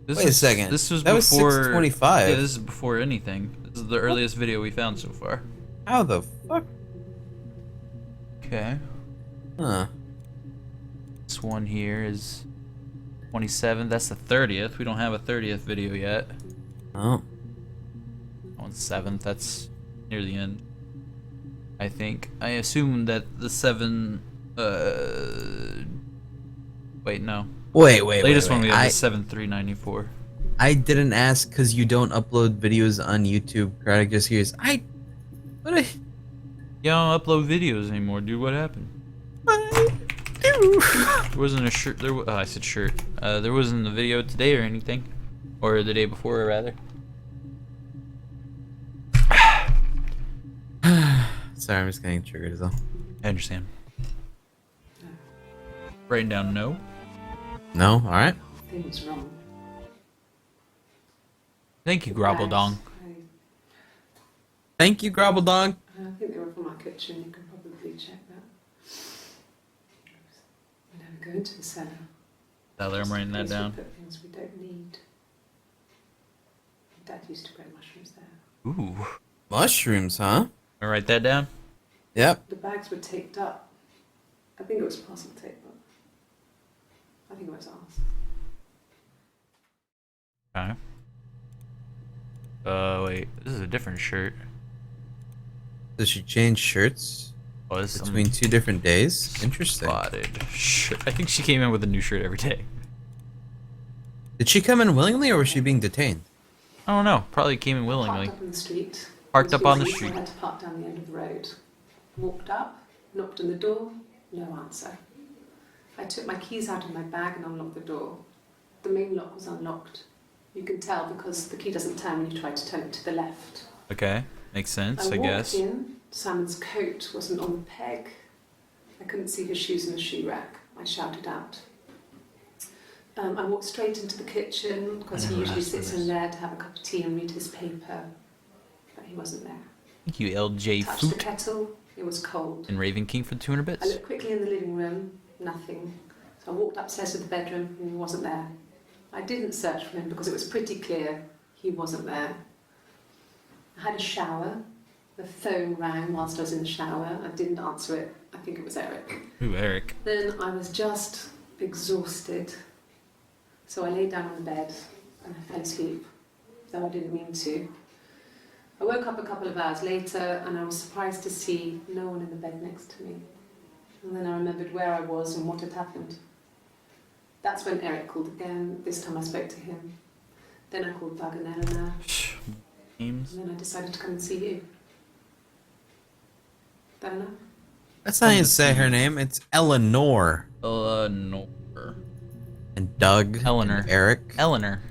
Wait a second. This was That was before 625. Yeah, this is before anything. This is the earliest video we found so far. How the fuck? Okay. Huh. This one here is 27th. That's the 30th. We don't have a 30th video yet. Oh. That one's 7th. That's near the end. I think. I assume that the 7. Wait, no. Wait. Latest one we have is 7/3/94. I didn't ask because you don't upload videos on YouTube. Craig just hears Yeah, I don't upload videos anymore, dude. What happened? I do. There wasn't a shirt. I said shirt. There wasn't a video today or anything, or the day before, rather. Sorry, I'm just getting triggered as well. I understand. Writing down no. No, all right. Things wrong. Thank you, Grobbledong. Thank you, Grobbledong. I think they were from my kitchen. You can probably check that. We never go into the cellar. Tyler, I'm writing that Just in down. case we put things we don't need. Dad used to grow mushrooms there. Ooh. Mushrooms, huh? I write that down. Yep. The bags were taped up. I think it was parcel tape, but I think it was ours. Okay. Wait. This is a different shirt. Does she change shirts Oh, this is between 2 different days? Interesting. spotted shirt. I think she came in with a new shirt every day. Did she come in willingly or was she being detained? I don't know. Probably came in willingly. Parked up on the street. Parked It was up on the busy, so street. I had to park down the end of the road. Walked up, knocked on the door, no answer. I took my keys out of my bag and unlocked the door. The main lock was unlocked. You can tell because the key doesn't turn when you try to turn it to the left. Okay. Makes sense, I walked guess. in, Simon's coat wasn't on the peg. I couldn't see his shoes in the shoe rack. I shouted out. I walked straight into the kitchen because he usually sits in there to have a cup of tea and read his paper. But he wasn't there. Thank you, LJ Touched the Foot kettle, it was cold. and Raven King for 200 I bits. looked quickly in the living room, nothing. So I walked upstairs to the bedroom and he wasn't there. I didn't search for him because it was pretty clear he wasn't there. I had a shower. The phone rang whilst I was in the shower. I didn't answer it. I think it was Eric. Ooh, Eric. Then I was just exhausted. So I lay down on the bed and I fell asleep, though I didn't mean to. I woke up a couple of hours later and I was surprised to see no one in the bed next to me. And then I remembered where I was and what had happened. That's when Eric called again. This time I spoke to him. Then I called Doug and Eleanor. Names. And then I decided to come and see you. Eleanor? That's not how you say her name. It's Eleanor. Eleanor. And Doug. Eleanor. And Eric. Eleanor.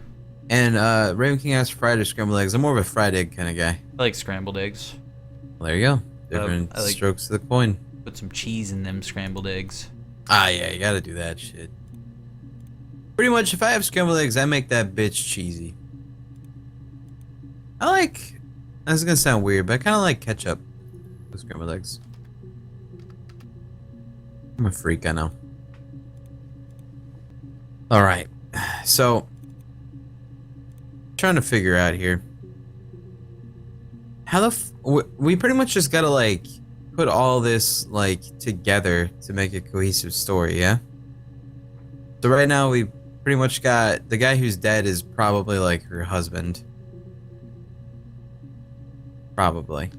And Raven King asked fried or scrambled eggs. I'm more of a fried egg kind of guy. I like scrambled eggs. Well, there you go. Different I like- strokes of the coin. Put some cheese in them scrambled eggs. Ah, yeah, you gotta do that shit. Pretty much, if I have scrambled eggs, I make that bitch cheesy. I like... This is gonna sound weird, but I kind of like ketchup with scrambled eggs. I'm a freak, I know. Alright, so... Trying to figure out here. How the we pretty much just gotta, like, put all this, like, together to make a cohesive story, yeah? So right now we pretty much got the guy who's dead is probably like her husband. Probably.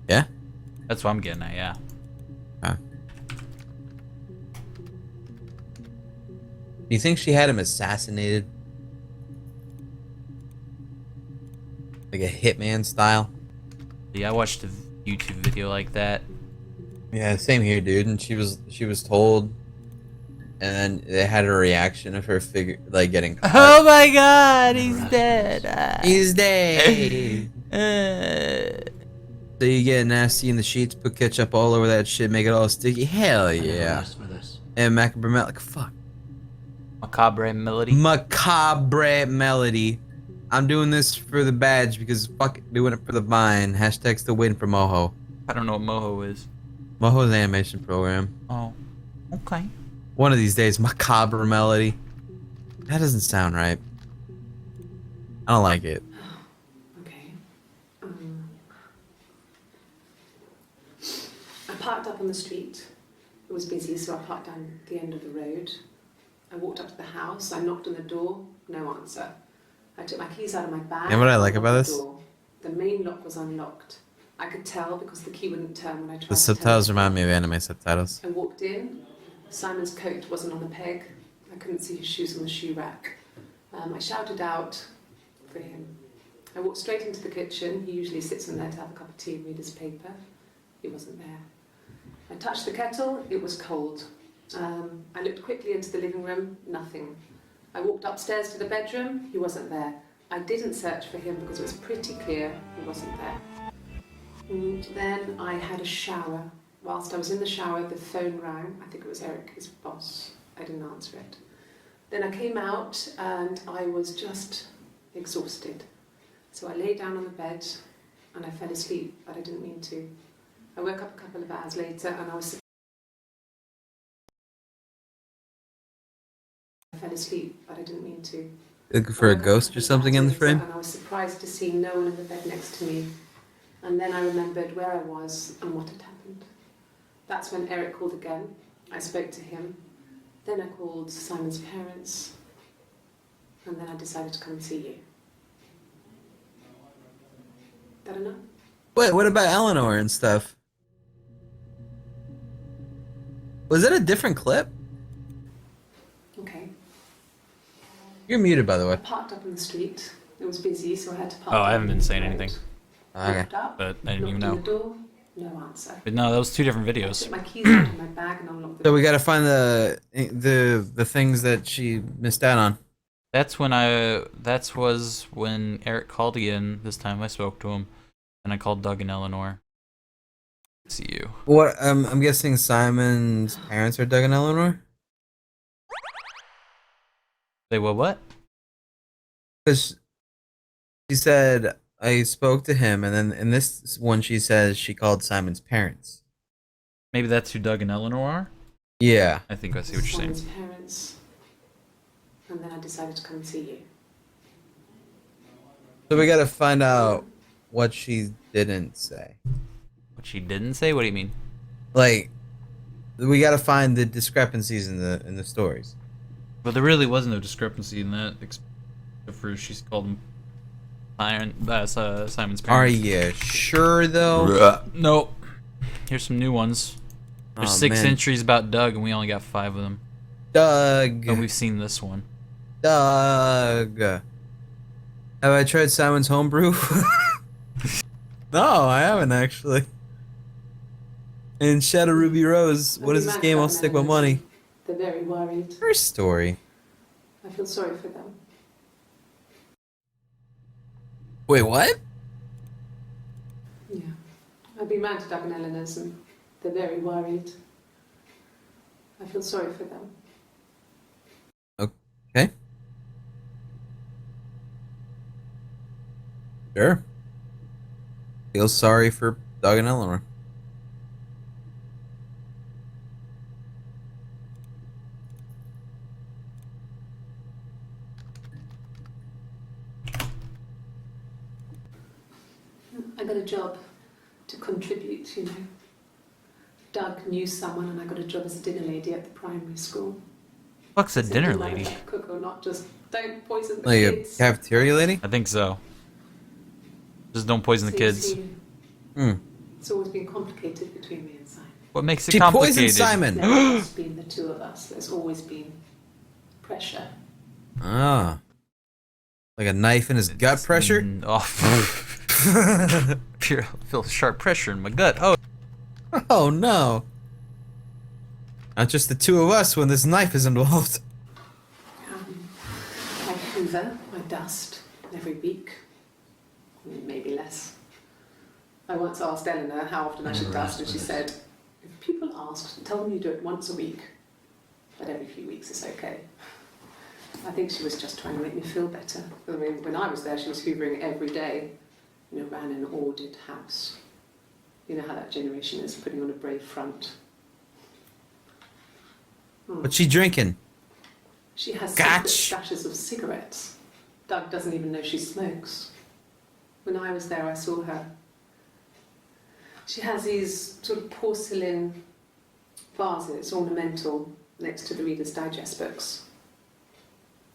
Yeah? That's what I'm getting at, yeah. Do you think she had him assassinated? Like a hitman style? Yeah, I watched a YouTube video like that. Yeah, same here, dude. And she was told, and then they had a reaction of her getting cut. Oh my god, he's dead. He's dead. So you get nasty in the sheets, put ketchup all over that shit, make it all sticky. Hell yeah. And macabre melody. Like, fuck. Macabre melody. Macabre melody. I'm doing this for the badge because fuck it, doing it for the vine. Hashtags the win for Moho. I don't know what moho is. Moho's an animation program. Oh, okay. One of these days, macabre melody. That doesn't sound right. I don't like it. Okay. I parked up on the street. It was busy, so I parked down the end of the road. I walked up to the house. I knocked on the door. No answer. I took my keys out of my bag. You know what I like and about locked this? the door. The main lock was unlocked. I could tell because the key wouldn't turn when I tried The to turn subtitles it. remind me of anime subtitles. I walked in. Simon's coat wasn't on the peg. I couldn't see his shoes on the shoe rack. I shouted out for him. I walked straight into the kitchen. He usually sits in there to have a cup of tea and read his paper. He wasn't there. I touched the kettle. It was cold. I looked quickly into the living room. Nothing. I walked upstairs to the bedroom. He wasn't there. I didn't search for him because it was pretty clear he wasn't there. And then I had a shower. Whilst I was in the shower, the phone rang. I think it was Eric, his boss. I didn't answer it. Then I came out and I was just exhausted. So I lay down on the bed and I fell asleep, but I didn't mean to. I woke up a couple of hours later and I fell asleep, but I didn't mean to. Looking for a ghost or something in the frame? And I was surprised to see no one in the bed next to me. And then I remembered where I was and what had happened. That's when Eric called again. I spoke to him. Then I called Simon's parents. And then I decided to come and see you. That enough? Wait, what about Eleanor and stuff? Was it a different clip? Okay. You're muted, by the I way. parked up on the street. It was busy, so I had to park. Oh, I haven't down been the saying road. anything. Okay. Walked up, But I didn't even knocked on know. the door. No answer. But no, that was 2 different I videos. took my keys out of my bag and unlocked the So door. we gotta find the things that she missed out on. That was when Eric called again. This time I spoke to him, and I called Doug and Eleanor. See you. What? I'm guessing Simon's parents are Doug and Eleanor. They what? Because she said I spoke to him, and then in this one she says she called Simon's parents. Maybe that's who Doug and Eleanor are? Yeah. I think I see what you're saying. Simon's parents. And then I decided to come and see you. So we gotta find out what she didn't say. What she didn't say? What do you mean? Like, we gotta find the discrepancies in the stories. But there really was no discrepancy in that, except for she's called him Simon's parents. Are you sure though? Nope. Here's some new ones. There's Oh, 6 man. entries about Doug, and we only got 5 of them. Doug. But we've seen this one. Doug. Have I tried Simon's homebrew? No, I haven't actually. And Shadow Ruby Rose, what is this game? I'll stick my money. They're very worried. First story. I feel sorry for them. Wait, what? Yeah. I've been round to Doug and Eleanor's and they're very worried. I feel sorry for them. Okay. Sure. Feel sorry for Doug and Eleanor. I got a job to contribute, you know. Doug knew someone and I got a job as a dinner lady at the primary school. Fuck's a So dinner no matter lady? if I cook or not, just don't poison the Like a kids. cafeteria lady? I think so. Just don't poison the So you kids. see, Hmm. It's always been complicated between me and Simon. What makes it She complicated? poisoned Simon. It's never just been the two of us. There's always been pressure. Ah. Like a knife in his gut pressure? Oh, feel sharp pressure in my gut. Oh, Oh no. Not just the two of us when this knife is involved. I hoover, I dust every week. Maybe less. I once asked Eleanor how often I should dust, and she said, if people ask, tell them you do it once a week, but every few weeks is okay. I think she was just trying to make me feel better. I mean, when I was there, she was hoovering every day, you know, ran an ordered house. You know how that generation is, putting on a brave front. What's she drinking? She has Gotch. secret stashes of cigarettes. Doug doesn't even know she smokes. When I was there, I saw her. She has these sort of porcelain vases, ornamental, next to the Reader's Digest books.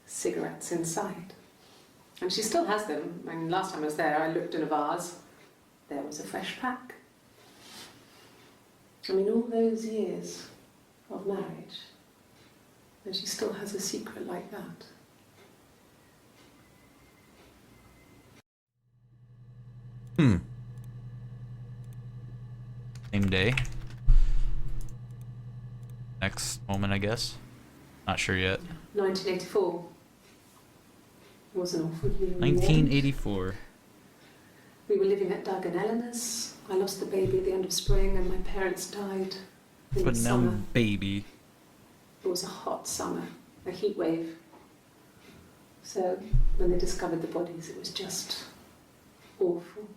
Cigarettes inside. And she still has them. I mean, last time I was there, I looked in a vase. There was a fresh pack. I mean, all those years of marriage, and she still has a secret like that. Same day. Next moment, I guess. Not sure yet. 1984. It was an awful year. 1984. We were living at Doug and Eleanor's. I lost the baby at the end of spring, and my parents died in the But now, summer. baby. It was a hot summer, a heat wave. So when they discovered the bodies, it was just awful.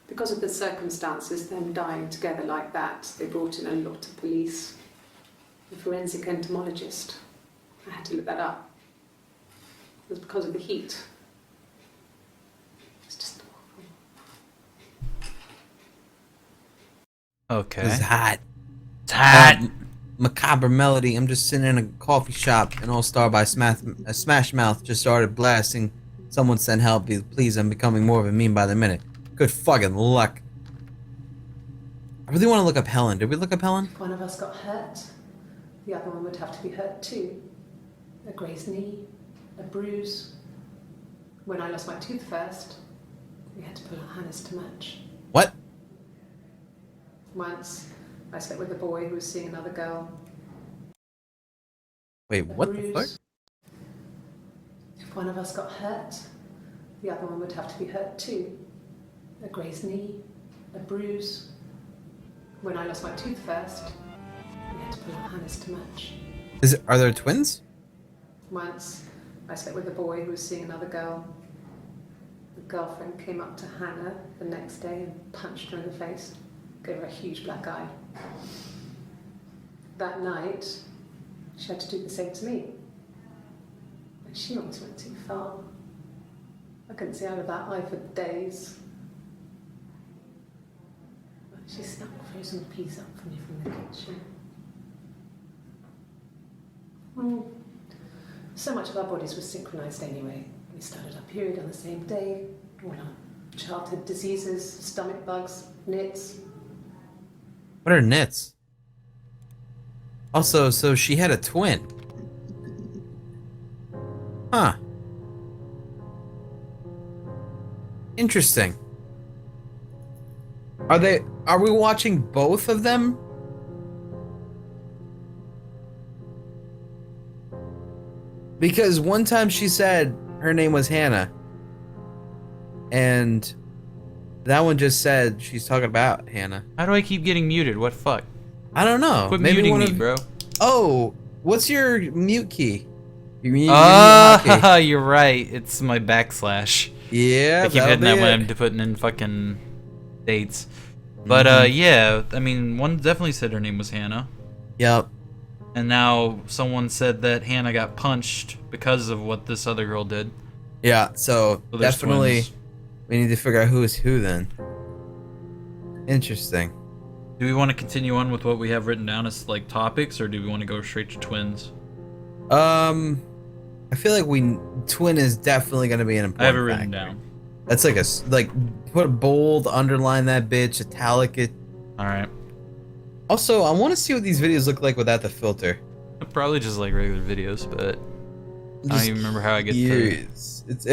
Because of the circumstances, them dying together like that, they brought in a lot of police. The forensic entomologist. I had to look that up. It was because of the heat. It's just awful. Okay. It's hot. It's hot. Macabre melody. I'm just sitting in a coffee shop, and All Star by Smash Mouth just started blasting. Someone send help, please. I'm becoming more of a meme by the minute. Good fucking luck. I really want to look up Helen. Did we look up Helen? If one of us got hurt, the other one would have to be hurt too. A grazed knee, a bruise. When I lost my tooth first, we had to pull our harness to match. What? Once, I slept with a boy who was seeing another girl. Wait, A what the fuck? bruise. If one of us got hurt, the other one would have to be hurt too. A grazed knee, a bruise. When I lost my tooth first, we had to pull our harness to match. Are there twins? Once, I slept with a boy who was seeing another girl. The girlfriend came up to Hannah the next day and punched her in the face, gave her a huge black eye. That night, she had to do the same to me. But she almost went too far. I couldn't see out of that eye for days. But she snuck frozen peas up for me from the kitchen. Well, so much of our bodies was synchronized anyway. We started our period on the same day. All our childhood diseases, stomach bugs, nits. What are nits? Also, so she had a twin. Huh. Interesting. Are we watching both of them? Because one time she said her name was Hannah. And that one just said she's talking about Hannah. How do I keep getting muted? What fuck? I don't know. Quit Maybe muting one me, of- bro. Oh, what's your mute key? Your mute hotkey. You're right. It's my backslash. Yeah, I keep hitting that when I'm putting in fucking dates. But yeah, I mean, one definitely said her name was Hannah. Yep. And now someone said that Hannah got punched because of what this other girl did. Yeah, so So there's definitely twins. we need to figure out who is who then. Interesting. Do we want to continue on with what we have written down as like topics, or do we want to go straight to twins? I feel like twin is definitely gonna be an important I have it written factor. down. That's like put a bold, underline that bitch, italic it. All right. Also, I want to see what these videos look like without the filter. Probably just like regular videos, but I don't Just even remember how I get through. curious. It's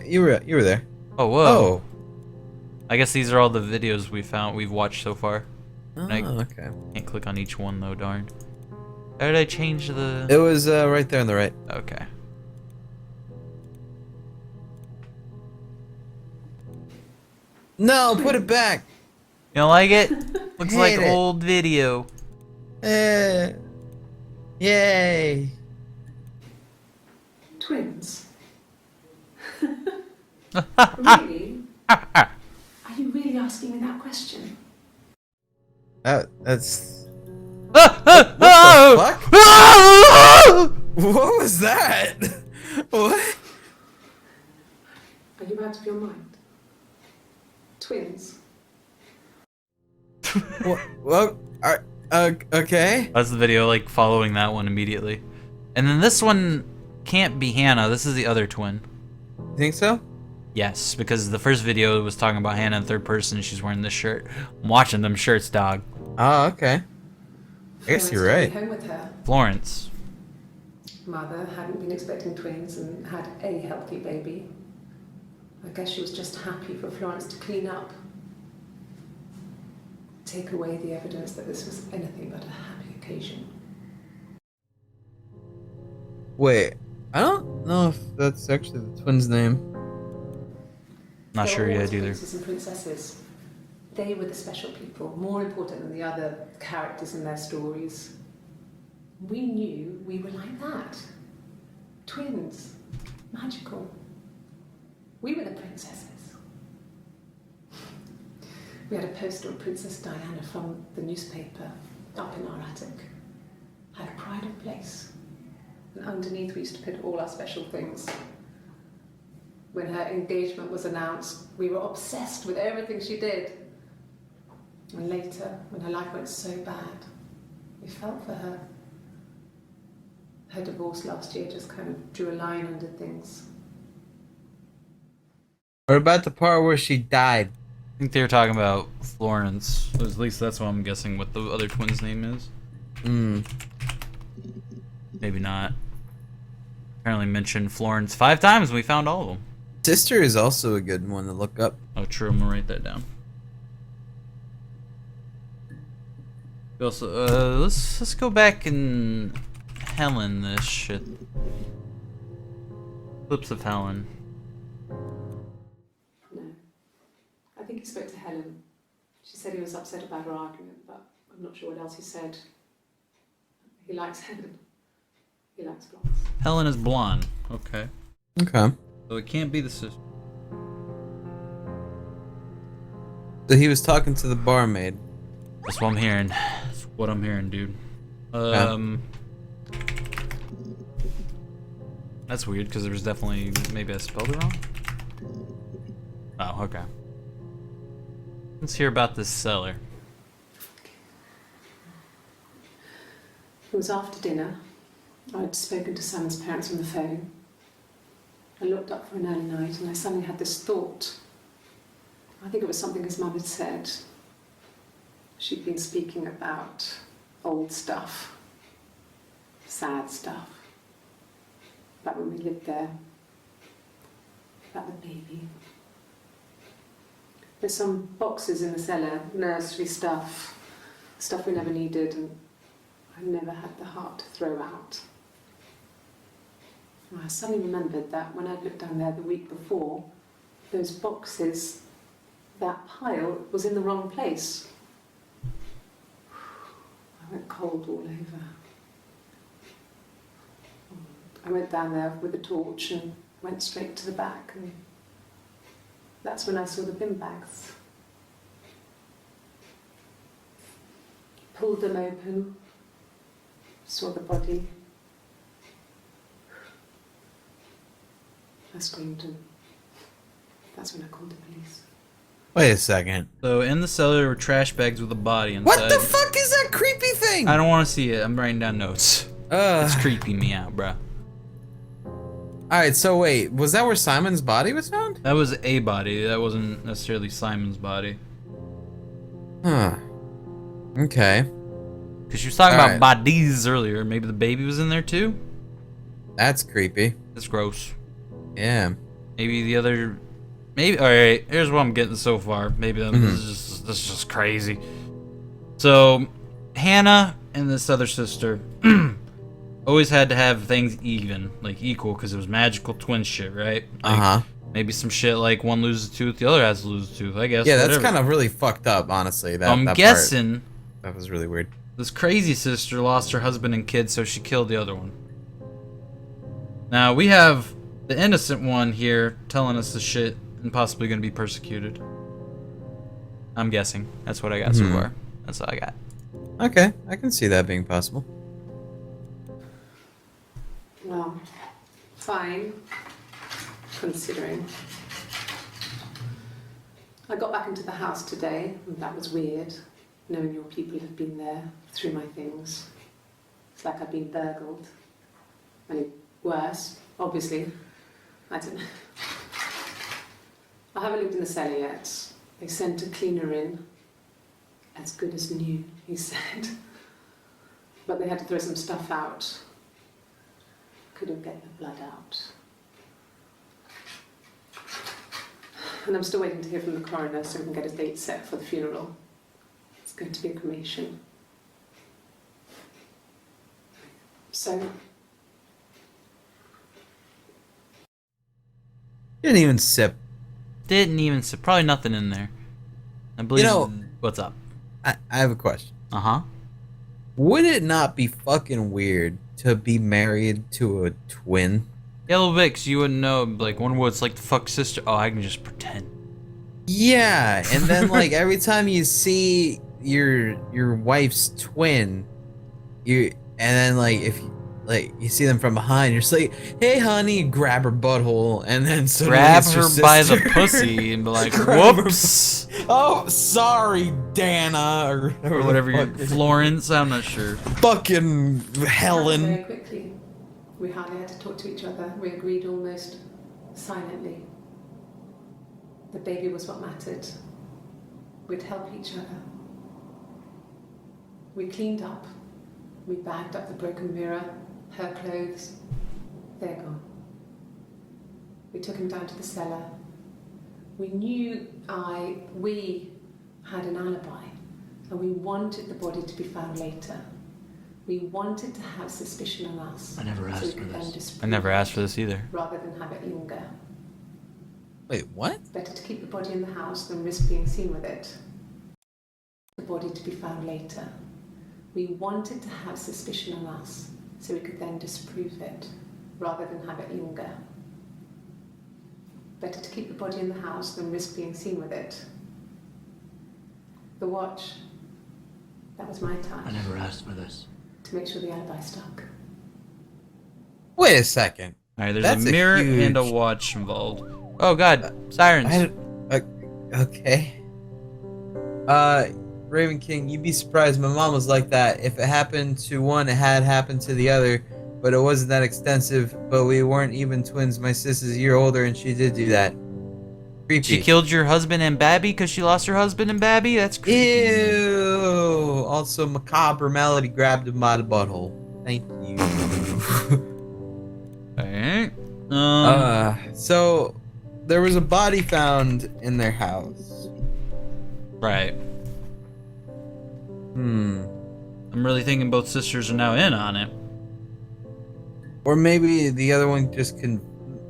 you were there. Oh whoa! Oh. I guess these are all the videos we've watched so far. Oh, I- okay. Can't click on each one though, darn. How did I change the? It was right there on the right. Okay. No, put it back. You don't like it? Looks like Hate it. old video. Yay. Twins? Really? Are you really asking me that question? That's What the fuck? What was that? What? Are you out of your mind? Twins. Well, okay. That's the video, like, following that one immediately. And then this one can't be Hannah. This is the other twin. You think so? Yes, because the first video was talking about Hannah in third person. She's wearing this shirt. I'm watching them shirts, dog. Oh, okay. I guess you're right. Home with her. Florence. Mother hadn't been expecting twins and had a healthy baby. I guess she was just happy for Florence to clean up. Take away the evidence that this was anything but a happy occasion. Wait, I don't know if that's actually the twins' name. Not They sure were yet always either. Princes and princesses. They were the special people, more important than the other characters in their stories. We knew we were like that. Twins. Magical. We were the princesses. We had a poster of Princess Diana from the newspaper up in our attic. Had a pride of place. And underneath we used to put all our special things. When her engagement was announced, we were obsessed with everything she did. And later, when her life went so bad, we felt for her. Her divorce last year just kind of drew a line under things. What about the part where she died? I think they were talking about Florence. At least that's what I'm guessing what the other twin's name is. Maybe not. Apparently mentioned Florence 5 times and we found all of them. Sister is also a good one to look up. Oh, true. I'm gonna write that down. We also, let's go back and Helen this shit. Clips of Helen. No. I think he spoke to Helen. She said he was upset about her argument, but I'm not sure what else he said. He likes Helen. He likes blondes. Helen is blonde. Okay. Okay. So it can't be the sister. So he was talking to the barmaid. That's what I'm hearing. That's what I'm hearing, dude. That's weird because there was definitely maybe I spelled it wrong. Oh, okay. Let's hear about this seller. It was after dinner. I'd spoken to Simon's parents on the phone. I looked up for an early night and I suddenly had this thought. I think it was something his mum had said. She'd been speaking about old stuff, sad stuff, about when we lived there, about the baby. There's some boxes in the cellar, nursery stuff, stuff we never needed and I never had the heart to throw out. And I suddenly remembered that when I'd looked down there the week before, those boxes, that pile was in the wrong place. I went cold all over. I went down there with a torch and went straight to the back, and that's when I saw the bin bags. Pulled them open, saw the body. I screamed and that's when I called the police. Wait a second. So in the cellar were trash bags with a body inside. What the fuck is that creepy thing? I don't want to see it. I'm writing down notes. It's creeping me out, bruh. Alright, so wait, was that where Simon's body was found? That was a body. That wasn't necessarily Simon's body. Huh. Okay. Because she was talking Alright. about bodies earlier. Maybe the baby was in there too? That's creepy. That's gross. Yeah. Maybe the other... Maybe... Alright, here's what I'm getting so far. Maybe this is just crazy. So, Hannah and this other sister always had to have things even, like equal, because it was magical twin shit, right? Like, maybe some shit like one loses a tooth, the other has to lose a tooth, I guess. Yeah, whatever. that's kind of really fucked up, honestly. That, I'm that guessing part. That was really weird. this crazy sister lost her husband and kids, so she killed the other one. Now, we have the innocent one here telling us the shit and possibly going to be persecuted. I'm guessing. That's what I got so far. That's all I got. Okay, I can see that being possible. fine, considering. I got back into the house today, and that was weird, knowing your people have been there through my things. It's like I've been burgled. I mean, worse, obviously. I don't know. I haven't lived in the cellar yet. They sent a cleaner in. As good as new, he said. But they had to throw some stuff out. Couldn't get the blood out. And I'm still waiting to hear from the coroner so we can get a date set for the funeral. It's going to be a cremation. So... Didn't even sip. Probably nothing in there. I believe. You know, what's up? I have a question. Uh-huh. Would it not be fucking weird to be married to a twin? Yeah, a little bit, 'cause you wouldn't know. Like, one would, it's like the fuck sister. Oh, I can just pretend. Yeah, and then like every time you see your wife's twin, and then like if you see them from behind, you're just like, "Hey, honey," grab her butthole, and then suddenly Grab it's your her by the sister. pussy and be like, Grab her- whoops. Oh, sorry, Dana, Or whatever you're. Florence, I'm not sure. fucking Very Helen. quickly. We hardly had to talk to each other. We agreed almost silently. The baby was what mattered. We'd help each other. We cleaned up. We bagged up the broken mirror, her clothes. They're gone. We took him down to the cellar. We knew we had an alibi, and we wanted the body to be found later. We wanted to have suspicion on us. I never asked we for could then this. disprove I never it, asked for this either. rather than have it linger. Wait, what? Better to keep the body in the house than risk being seen with it. The body to be found later. We wanted to have suspicion on us, so we could then disprove it, rather than have it linger. Better to keep the body in the house than risk being seen with it. The watch, that was my touch, I never asked for this. to make sure the alibi stuck. Wait a second. Alright, there's That's a a mirror and a huge- watch involved. Oh god, sirens. Okay. Raven King, you'd be surprised. My mom was like that. If it happened to one, it had happened to the other, but it wasn't that extensive. But we weren't even twins. My sister's a year older, and she did do that. Creepy. She killed your husband and Babby because she lost her husband and Babby? That's creepy. Ew. Also, macabre Melody grabbed him by the butthole. Thank you. Alright. So there was a body found in their house. Right. Hmm. I'm really thinking both sisters are now in on it. Or maybe the other one just can.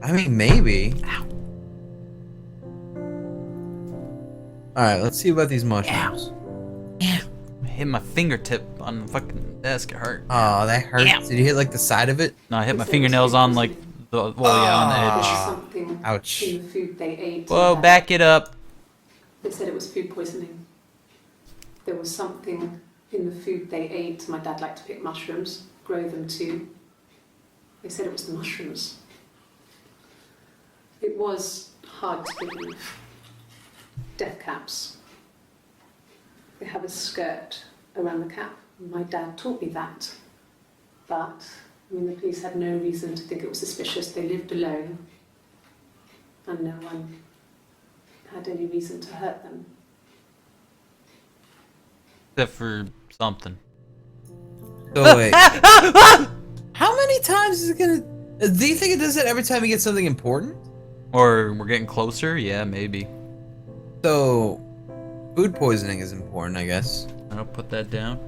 I mean, maybe. Ow. Alright, let's see about these mushrooms. I hit my fingertip on the fucking desk. It hurt. Oh, that hurts. Ow. Did you hit like the side of it? No, I hit my fingernails on like the on the There edge. was something Ouch. in the food they ate. Whoa, that- back it up. They said it was food poisoning. There was something in the food they ate. My dad liked to pick mushrooms, grow them too. They said it was the mushrooms. It was hard to believe. Death caps. They have a skirt around the cap. My dad taught me that. But, I mean, the police had no reason to think it was suspicious. They lived alone. And no one had any reason to hurt them. Except for something. So wait. How many times is it gonna? Do you think it does that every time you get something important? Or we're getting closer? Yeah, maybe. So, food poisoning is important, I guess. I'll put that down.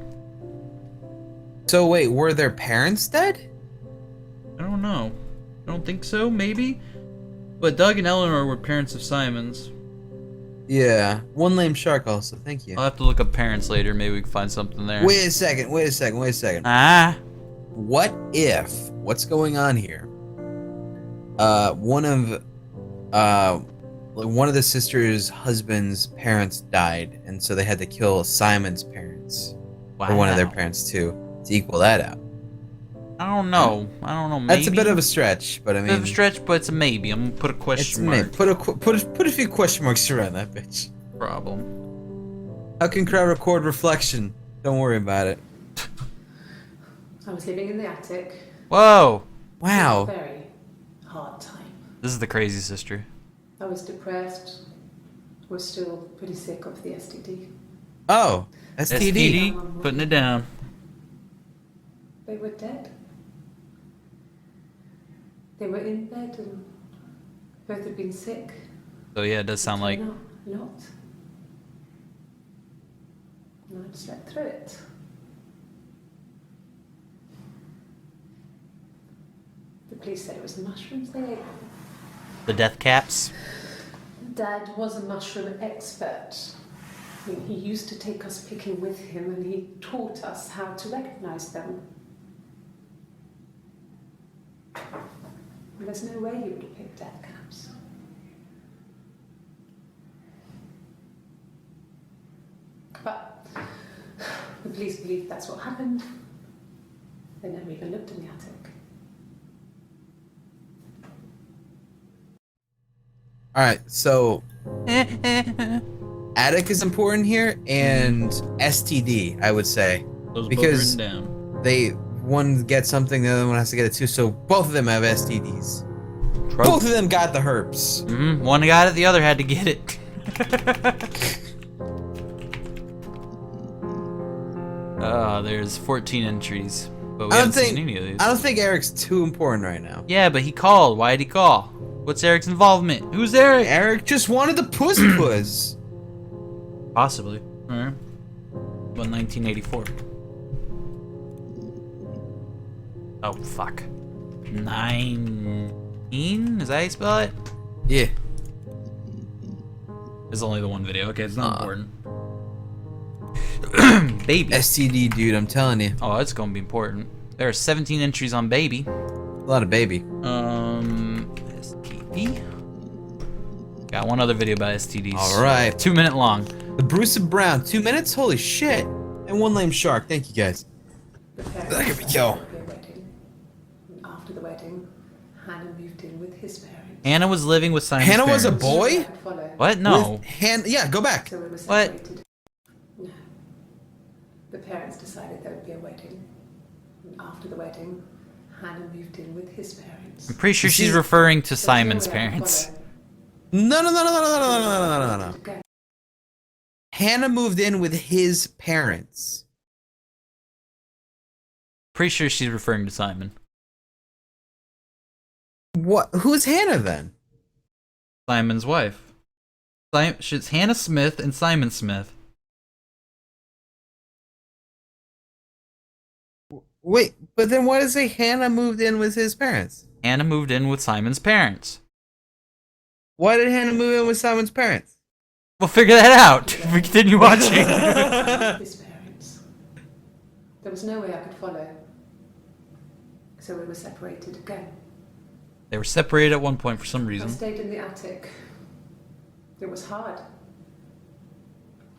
So wait, were their parents dead? I don't know. I don't think so, maybe? But Doug and Eleanor were parents of Simon's. Yeah. One lame shark also. Thank you. I'll have to look up parents later. Maybe we can find something there. Wait a second. Wait a second. Wait a second. Ah. What if? What's going on here? One of the sister's husband's parents died, and so they had to kill Simon's parents, or one of their Wow. parents too, to equal that out. I don't know. Maybe. That's a bit of a stretch, but I mean. Bit of a stretch, but it's a maybe. I'm gonna put a question mark. Put a few question marks around that bitch. Problem. How can Cry record reflection? Don't worry about it. I was living in the attic. Whoa. Wow. It was a very hard time. This is the crazy sister. I was depressed. Was still pretty sick of the STD. Oh, STD. Putting it down. They were dead. They were in bed and both had been sick. So yeah, it does sound like. No, not. And I slept through it. The police said it was the mushrooms they ate. The death caps. Dad was a mushroom expert. I mean, he used to take us picking with him and he taught us how to recognize them. And there's no way he would have picked death caps. But the police believe that's what happened. They never even looked in the attic. Alright, so attic is important here, and STD, I would say. Those because both written down. one gets something, the other one has to get it too, so both of them have STDs. Both of them got the herpes. One got it, the other had to get it. There's 14 entries, but we haven't seen any of these. I don't think Eric's too important right now. Yeah, but he called. Why did he call? What's Eric's involvement? Who's Eric? Eric just wanted the puss. Possibly. Alright. Well, 1984. Oh, fuck. 19? Is that how you spell it? Yeah. There's only the one video. Okay, it's not important. Baby. STD, dude, I'm telling you. Oh, it's gonna be important. There are 17 entries on baby. A lot of baby. STD. Got one other video about STDs. Alright. 2 minute long. The Bruce and Brown, 2 minutes? Holy shit. And one lame shark. Thank you, guys. Look at me go. After the wedding, Hannah moved in with his parents. Hannah was living with Simon's Hannah was a parents. boy? What? No. Yeah, go back. So we were What? separated. No. The parents decided there would be a wedding. And after the wedding, Hannah moved in with his parents. I'm pretty sure she's referring to Simon's parents. No. Hannah moved in with his parents. Pretty sure she's referring to Simon. What? Who's Hannah then? Simon's wife. She's Hannah Smith and Simon Smith. Wait, but then why does it say Hannah moved in with his parents? Hannah moved in with Simon's parents. Why did Hannah move in with Simon's parents? We'll figure that out if we continue watching. His parents. There was no way I could follow. So we were separated again. They were separated at one point for some I reason. stayed in the attic. It was hard.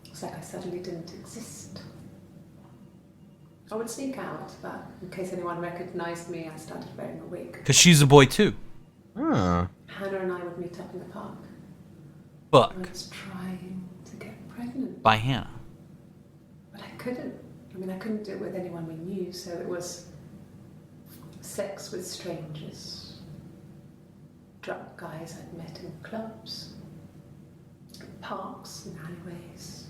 It's like I suddenly didn't exist. I would sneak out, but in case anyone recognized me, I started wearing a wig. Because she's a boy too. Huh. Hannah and I would meet up in the park. Fuck. I was trying to get pregnant, By Hannah. but I couldn't. I mean, I couldn't do it with anyone we knew, so it was sex with strangers. Drunk guys I'd met in clubs, in parks and alleyways.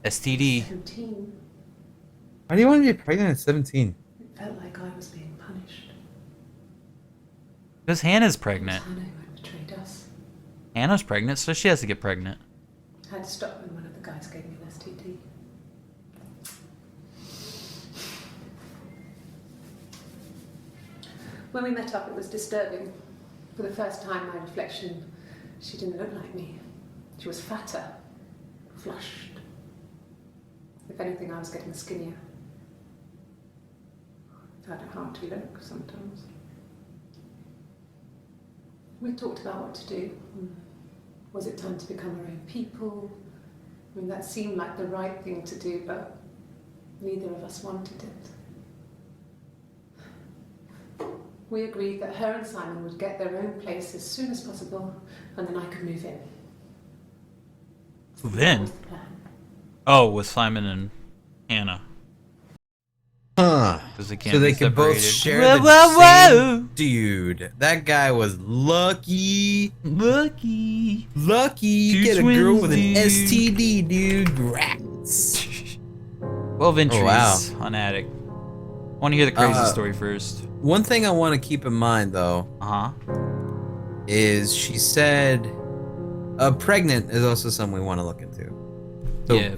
STD. 17. Why do you want to be pregnant at 17? It felt like I was being punished. Because Hannah's It was pregnant. Hannah who had betrayed us. Hannah's pregnant, so she has to get pregnant. I had to stop when one of the guys gave me an STD. When we met up, it was disturbing. For the first time, my reflection, she didn't look like me. She was fatter, flushed. If anything, I was getting skinnier. I found it hard to look sometimes. We talked about what to do. Was it time to become our own people? I mean, that seemed like the right thing to do, but neither of us wanted it. we agreed that her and Simon would get their own place as soon as possible, and then I could move in. That Then? was the plan. Oh, with Simon and Hannah. Huh. Because they can't So they be could both separated. share Whoa, the whoa, same dude. That guy was lucky. Lucky. Lucky. Two Get a girl twins, with an dude. STD, dude. Rats. 12 entries wow. on Attic. I want to hear the crazy story first. One thing I want to keep in mind, though, is she said pregnant is also something we want to look into. So Yeah.